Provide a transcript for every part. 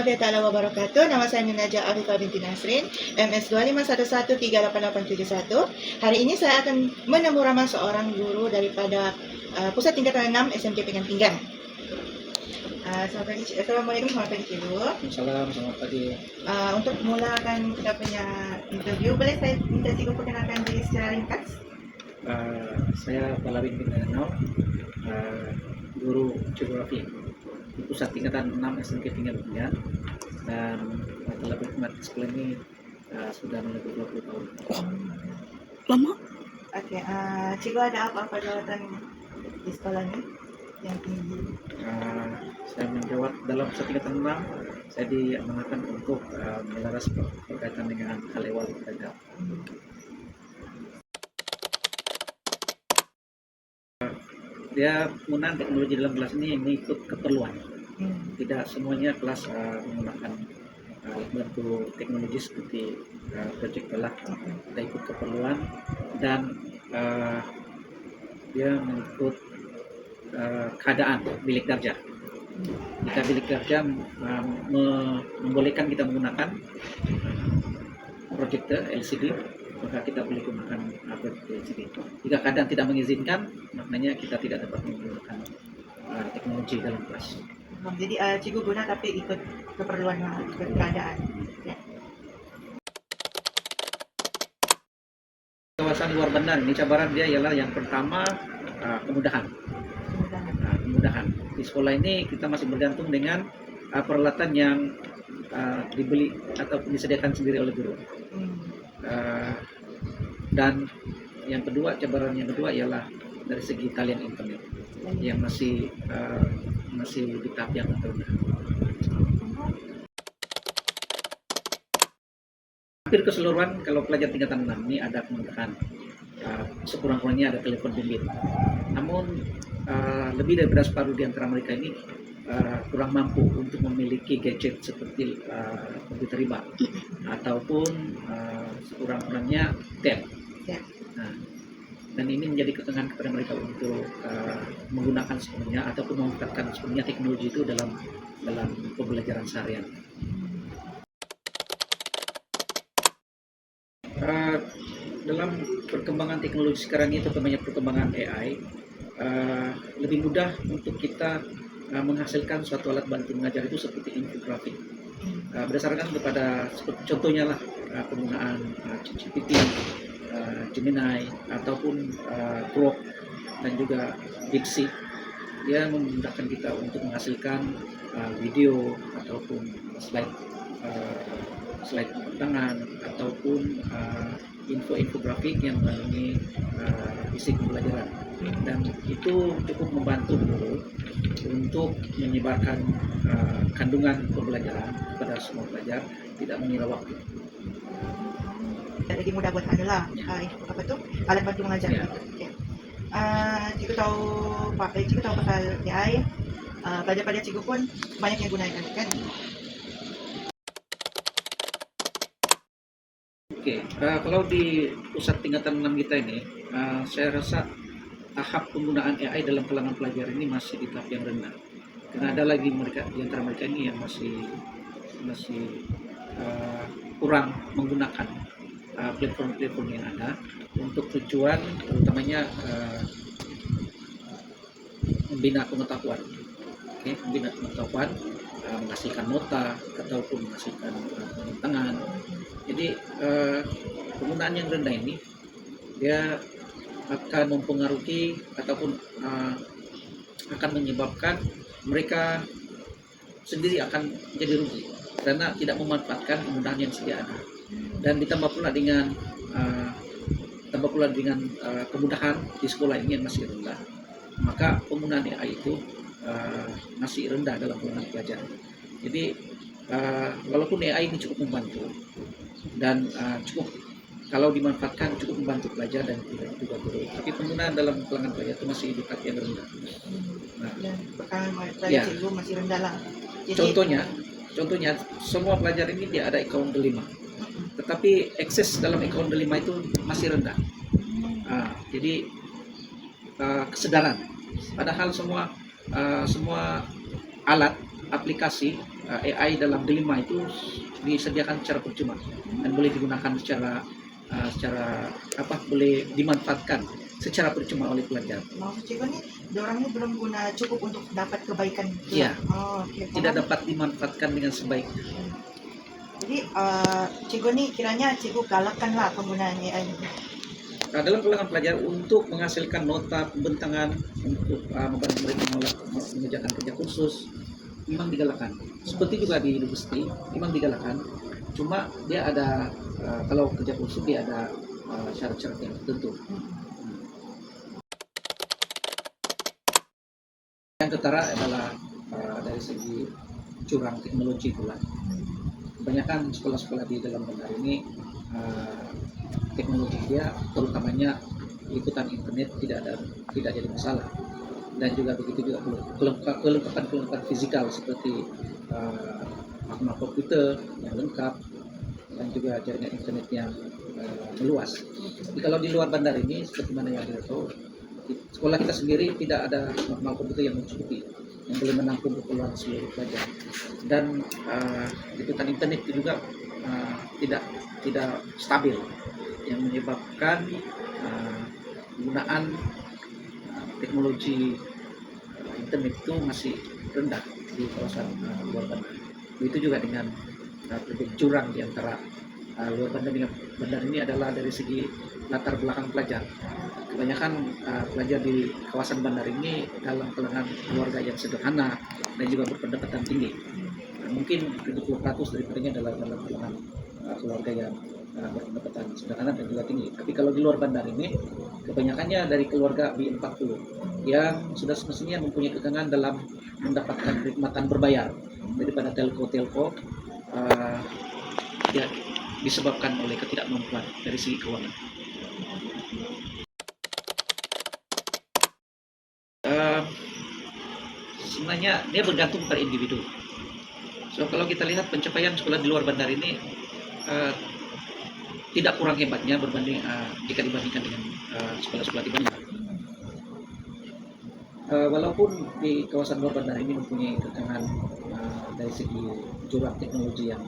warahmatullahi wabarakatuh. Nama saya Minaja Arifah binti Nasrin, MS 251138871. Hari ini saya akan menemu ramah seorang guru daripada Pusat Tingkatan 6 SMK Pinggan Pinggan. Selamat pagi, Assalamualaikum, selamat pagi Cikgu. Assalamualaikum, selamat pagi. Untuk mulakan kita punya interview, boleh saya minta Cikgu perkenalkan diri secara ringkas? Saya Balawin bin Danau, guru geografi di Pusat Tingkatan 6 SMK Pinggan Pinggan, dan telah berkhidmat di sekolah ini sudah lebih 20 tahun. Lama? Oke, Cikgu ada apa-apa jawatan di sekolah ini yang tinggi? Saya menjawab dalam Pusat Tingkatan 6, saya diamanahkan untuk melaras berkaitan dengan hal ehwal belajar. Dia menggunakan teknologi dalam kelas ini mengikut keperluan. Tidak semuanya kelas menggunakan alat bantu teknologi seperti project telah. Kita ikut keperluan dan dia mengikut keadaan bilik darjah. Jika bilik darjah membolehkan kita menggunakan proyektor LCD, maka kita boleh gunakan proyektor LCD. Jika keadaan tidak mengizinkan, maknanya kita tidak dapat menggunakan teknologi dalam kelas. Jadi Cikgu guna tapi ikut keperluan keadaan. Ya. Kawasan luar bandar ini cabaran dia ialah yang pertama kemudahan. Kemudahan di sekolah ini kita masih bergantung dengan peralatan yang dibeli atau disediakan sendiri oleh guru. Dan yang kedua, cabaran yang kedua ialah dari segi talian internet yang masih di tahap yang rendah. Hampir keseluruhan kalau pelajar tingkatan 6 ini ada kemudahan, sekurang-kurangnya ada telepon bimbit. Namun lebih dari separuh di antara mereka ini kurang mampu untuk memiliki gadget seperti komputer riba ataupun sekurang-kurangnya tab. Nah, dan ini menjadi ketengan kepada mereka untuk menggunakan sepenuhnya ataupun memanfaatkan sepenuhnya teknologi itu dalam pembelajaran seharian. Dalam perkembangan teknologi sekarang ini, terutama perkembangan AI, lebih mudah untuk kita menghasilkan suatu alat bantu mengajar itu seperti infografik. Berdasarkan kepada contohnya lah penggunaan ChatGPT, Gemini ataupun Grok dan juga DeepSeek, dia memudahkan kita untuk menghasilkan video ataupun slide tangan ataupun infografik yang mengandungi isi pembelajaran, dan itu cukup membantu guru untuk menyebarkan kandungan pembelajaran kepada semua pelajar, tidak mengira waktu. Jadi mudah buat alat bantu mengajar. Ya. Cikgu tahu pasal AI, pelajar-pelajar cikgu pun banyak yang gunakan kan? Oke, kalau di pusat tingkatan 6 kita ini, saya rasa tahap penggunaan AI dalam kalangan pelajar ini masih di tahap yang rendah. Karena ada lagi di antara mereka ini yang masih kurang menggunakan platform-platform yang ada untuk tujuan utamanya membina pengetahuan. Oke, membina pengetahuan, menghasilkan nota ataupun menghasilkan tangan. Jadi penggunaan yang rendah ini dia akan mempengaruhi ataupun akan menyebabkan mereka sendiri akan menjadi rugi karena tidak memanfaatkan kemudahan yang sedia ada. Dan ditambah pula dengan kemudahan di sekolah ini yang masih rendah, maka penggunaan AI itu masih rendah dalam penggunaan pelajar. Jadi walaupun AI ini cukup membantu dan kalau dimanfaatkan cukup membantu pelajar dan juga guru, tapi penggunaan dalam kalangan pelajar itu masih di tahap yang rendah. Dan pelajar cikgu masih rendah lah. Jadi, contohnya semua pelajar ini dia ada account delima, tetapi akses dalam account delima itu masih rendah. Jadi kesadaran, padahal semua alat aplikasi AI dalam Delima itu disediakan secara percuma dan boleh digunakan boleh dimanfaatkan secara percuma oleh pelajar. Maksud cikgu nih, orang ini belum guna cukup untuk dapat kebaikan. Iya. Oh, oke. Tidak Paham. dapat dimanfaatkan dengan sebaik. Jadi cikgu nih kiranya cikgu galakkanlah penggunaan AI. Dalam kalangan pelajar untuk menghasilkan nota pembentangan untuk membantu mereka mengerjakan kerja kursus memang digalakkan. Seperti juga di universiti memang digalakkan. Cuma dia ada kalau kerja kursus dia ada syarat-syarat yang tertentu. Yang ketara adalah dari segi curang teknologi pula. Kebanyakan sekolah-sekolah di dalam bandar ini teknologi dia terutamanya liputan internet tidak jadi masalah, dan juga begitu juga kelengkapan fisikal seperti makna komputer yang lengkap dan juga jaringan internet yang meluas. Jadi kalau di luar bandar ini seperti mana yang kita tahu, sekolah kita sendiri tidak ada makna komputer yang mencukupi yang boleh menampung keperluan seluruh pelajar, dan liputan internet itu juga tidak stabil, yang menyebabkan penggunaan teknologi internet itu masih rendah di kawasan luar bandar. Begitu juga dengan perbedaan curang di antara luar bandar dengan bandar ini adalah dari segi latar belakang pelajar. Kebanyakan pelajar di kawasan bandar ini dalam kalangan keluarga yang sederhana dan juga berpendapatan tinggi. Mungkin 70% daripadanya adalah dalam kalangan keluarga yang berpendapatan sederhana dan juga tinggi. Tapi kalau di luar bandar ini kebanyakannya dari keluarga B40 yang sudah semestinya mempunyai kekangan dalam mendapatkan kenikmatan berbayar daripada telco ya, disebabkan oleh ketidakmampuan dari segi keuangan. Sebenarnya dia bergantung pada individu. So kalau kita lihat pencapaian sekolah di luar bandar ini tidak kurang hebatnya jika dibandingkan dengan sekolah-sekolah di bandar. Walaupun di kawasan luar bandar ini mempunyai kekangan dari segi jurang teknologi yang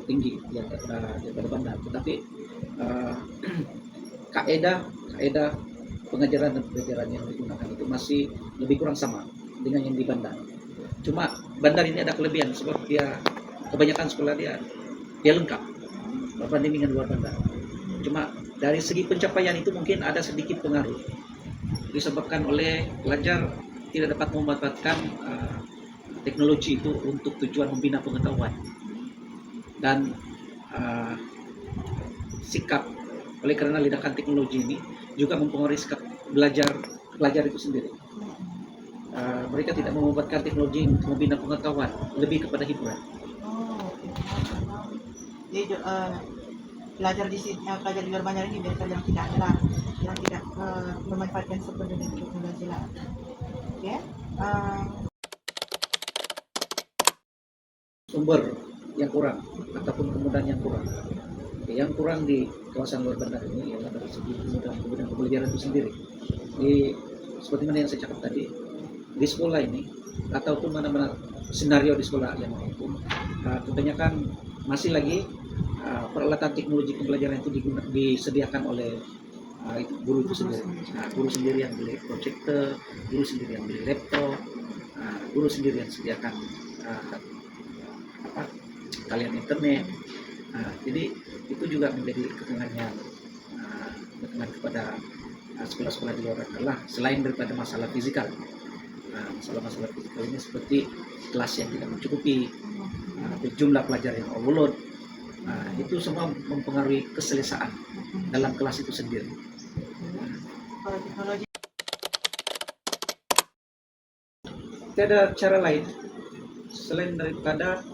tinggi daripada bandar, tetapi kaedah pengajaran dan pelajaran yang digunakan itu masih lebih kurang sama dengan yang di bandar. Cuma bandar ini ada kelebihan sebab dia kebanyakan sekolah dia lengkap berbanding dengan luar bandar. Cuma dari segi pencapaian itu mungkin ada sedikit pengaruh disebabkan oleh pelajar tidak dapat memanfaatkan teknologi itu untuk tujuan membina pengetahuan dan sikap. Oleh karena ledakan teknologi ini juga mempengaruhi sikap pelajar itu sendiri. Mereka tidak memanfaatkan teknologi untuk membina pengetahuan, lebih kepada hiburan. Jadi pelajar di luar bandar ini biasanya yang tidak memanfaatkan sepenuhnya teknologi lah. Oke. Sumber yang kurang ataupun kemudahan yang kurang. Yang kurang di kawasan luar bandar ini adalah dari segi kemudahan pembelajaran itu sendiri. Seperti mana yang saya cakap tadi, di sekolah ini ataupun mana-mana senario di sekolah yang maupun kebanyakan masih lagi peralatan teknologi pembelajaran itu disediakan oleh guru itu sendiri. Guru sendiri yang beli proyektor, guru sendiri yang beli laptop, guru sendiri yang sediakan talian internet. Jadi itu juga menjadi kekangan kepada sekolah-sekolah di luar adalah selain daripada masalah fisikal. Masalah-masalah fisikal ini seperti kelas yang tidak mencukupi, jumlah pelajar yang overload, itu semua mempengaruhi keselesaan dalam kelas itu sendiri. Tiada cara lain selain daripada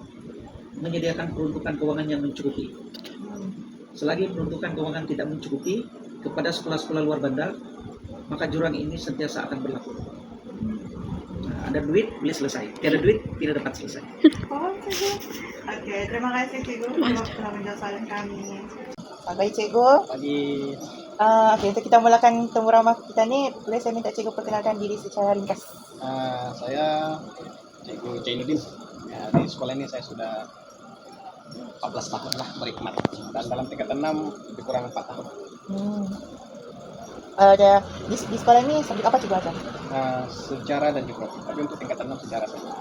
menyediakan peruntukan keuangan yang mencukupi. Selagi peruntukan keuangan tidak mencukupi kepada sekolah-sekolah luar bandar, maka jurang ini sentiasa akan berlaku. Ada duit, boleh selesai. Tiada duit, tidak dapat selesai. Oke, terima kasih Cikgu telah menjawab soalan kami. Baik Cikgu. Pagi. Oke, untuk kita mulakan temu ramah kita ni, boleh saya minta Cikgu perkenalkan diri secara ringkas. Saya Cikgu Jainuddin. Ya, di sekolah ini saya sudah 14 tahun lah berkhidmat, dan dalam tingkatan 6 lebih kurang 4 tahun. Ada di sekolah ini subjek apa juga ada? Sejarah dan geografi, tapi untuk tingkatan 6 sejarah saja.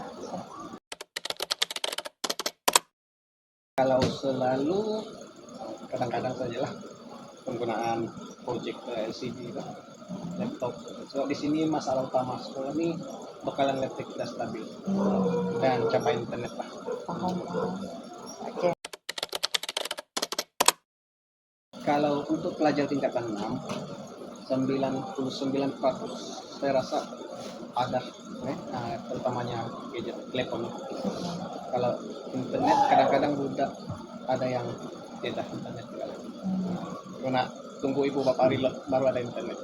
Kalau selalu kadang-kadang sajalah penggunaan project LCD, laptop. So di sini masalah utama sekolah ini bekalan listrik tidak stabil dan capaian internet lah. Paham. Oke. Kalau untuk pelajar tingkatan 6, 99% saya rasa ada, terutamanya gadget telepon. Kalau internet kadang-kadang budak ada yang tidak internet juga. Karena tunggu ibu bapak reload baru ada internet.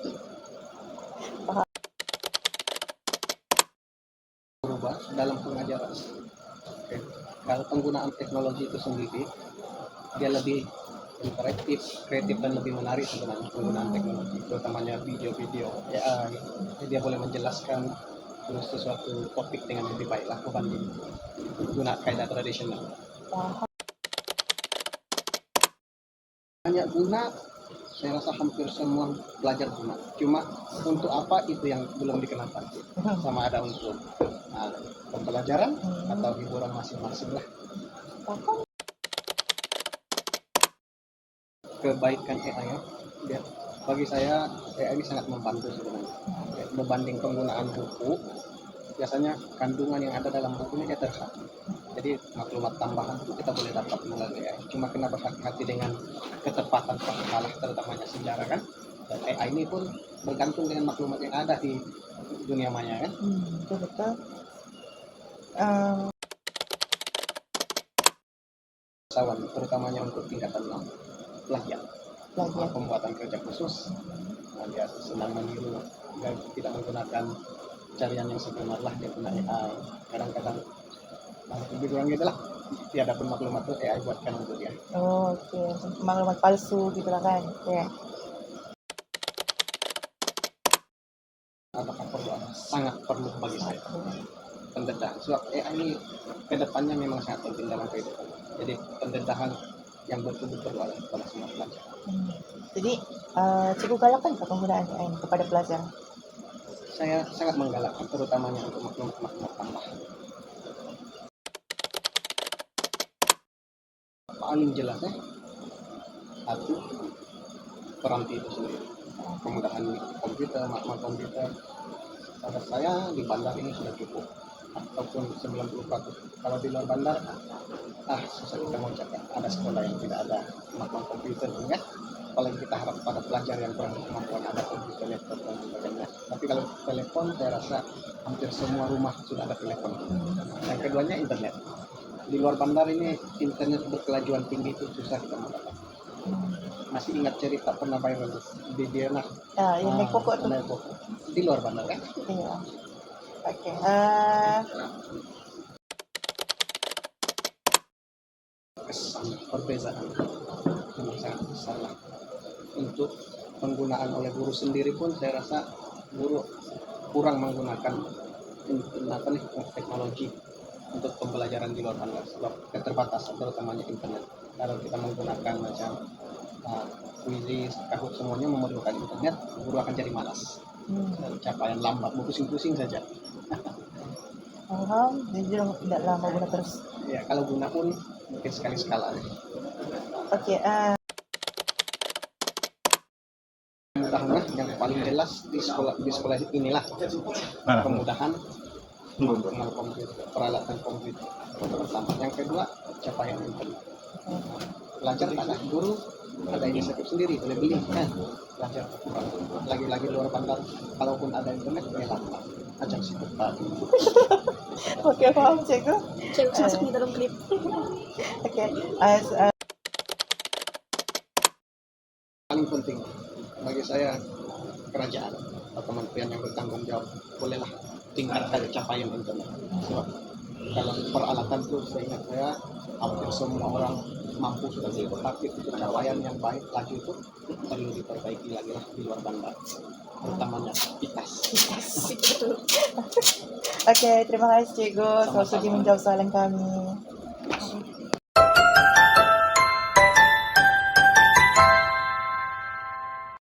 Berubah dalam pengajaran. Oke. Kalau penggunaan teknologi itu sendiri, dia lebih interaktif, kreatif, dan lebih menarik sebenarnya penggunaan teknologi, terutamanya video-video AI. Dia boleh menjelaskan sesuatu topik dengan lebih baik lah berbanding guna kaidah tradisional. Banyak guna, saya rasa hampir semua pelajar guna. Cuma untuk apa itu yang belum dikenalkan. Sama ada untuk pembelajaran atau hiburan masing-masing lah. Kebaikan AI ya, bagi saya AI ini sangat membantu sebenarnya. Berbanding penggunaan buku, biasanya kandungan yang ada dalam bukunya dia terhati. Jadi maklumat tambahan itu kita boleh dapat melalui AI. Cuma kena berhati-hati dengan ketepatan kalah, terutamanya sejarah kan. Dan AI ini pun bergantung dengan maklumat yang ada di dunia maya kan. Betul. Usahawan, terutamanya untuk tingkatan 6, pelajar. Pembuatan kerja khusus, dia senang meniru dan tidak menggunakan carian yang sebenar lah, dia guna AI. Kadang-kadang lebih kurang gitu lah, tiada pun maklumat itu AI buatkan untuk dia. Oke. Maklumat palsu gitu lah kan. Ya. Apakah perlu? Sangat perlu bagi saya. Pendedahan. Sebab AI ini kedepannya memang sangat penting dalam kehidupan. Jadi pendedahan yang betul-betul perlu kepada semua pelajar. Jadi cikgu galakkan penggunaan AI kepada pelajar? Saya sangat menggalakkan, terutamanya untuk maklumat-maklumat tambahan. Paling jelas satu, peranti itu sendiri, kemudahan komputer, maklumat komputer. Pada saya di bandar ini sudah cukup, ataupun 90%. Kalau di luar bandar, susah kita mau cakap. Ada sekolah yang tidak ada maklumat komputer, ya. Apalagi kita harap pada pelajar yang kurang kemampuan ada komputer, laptop, dan sebagainya. Tapi kalau telepon, saya rasa hampir semua rumah sudah ada telepon. Yang keduanya internet. Di luar bandar ini internet berkelajuan tinggi itu susah kita mendapatkan. Masih ingat cerita pernah viral di Diana? Yang naik pokok tu. Di luar bandar kan? Iya. Oke. Kesan perbezaan yang sangat besar lah. Untuk penggunaan oleh guru sendiri pun saya rasa guru kurang menggunakan teknologi untuk pembelajaran di luar bandar, sebab keterbatasan terutamanya internet. Kalau kita menggunakan macam kuisis, kahoot, semuanya memerlukan internet, guru akan jadi malas dan capaian lambat, mau pusing-pusing saja. Jadi tidak lama guna terus. Ya, kalau guna pun mungkin sekali-sekala. Oke. Kemudahan yang paling jelas di sekolah inilah kemudahan mengenal komputer, peralatan komputer pertama. Yang kedua, capaian internet. Pelajar tak ada, guru ada inisiatif sendiri, boleh beli kan. Pelajar lagi-lagi luar bandar, kalaupun ada internet ya lama. Ajak sih tadi. Oke, paham cikgu. Cikgu masuk di dalam klip. Oke. Paling penting bagi saya, kerajaan atau kementerian yang bertanggung jawab bolehlah tingkatkan capaian internet. Sebab kalau peralatan tuh seingat saya hampir semua orang mampu sudah beli, tetapi pencapaian yang baik lagi itu perlu diperbaiki lagi lah di luar bandar, utamanya pitas. Oke, terima kasih Cikgu. Selalu Sama-sama. menjawab soalan kami.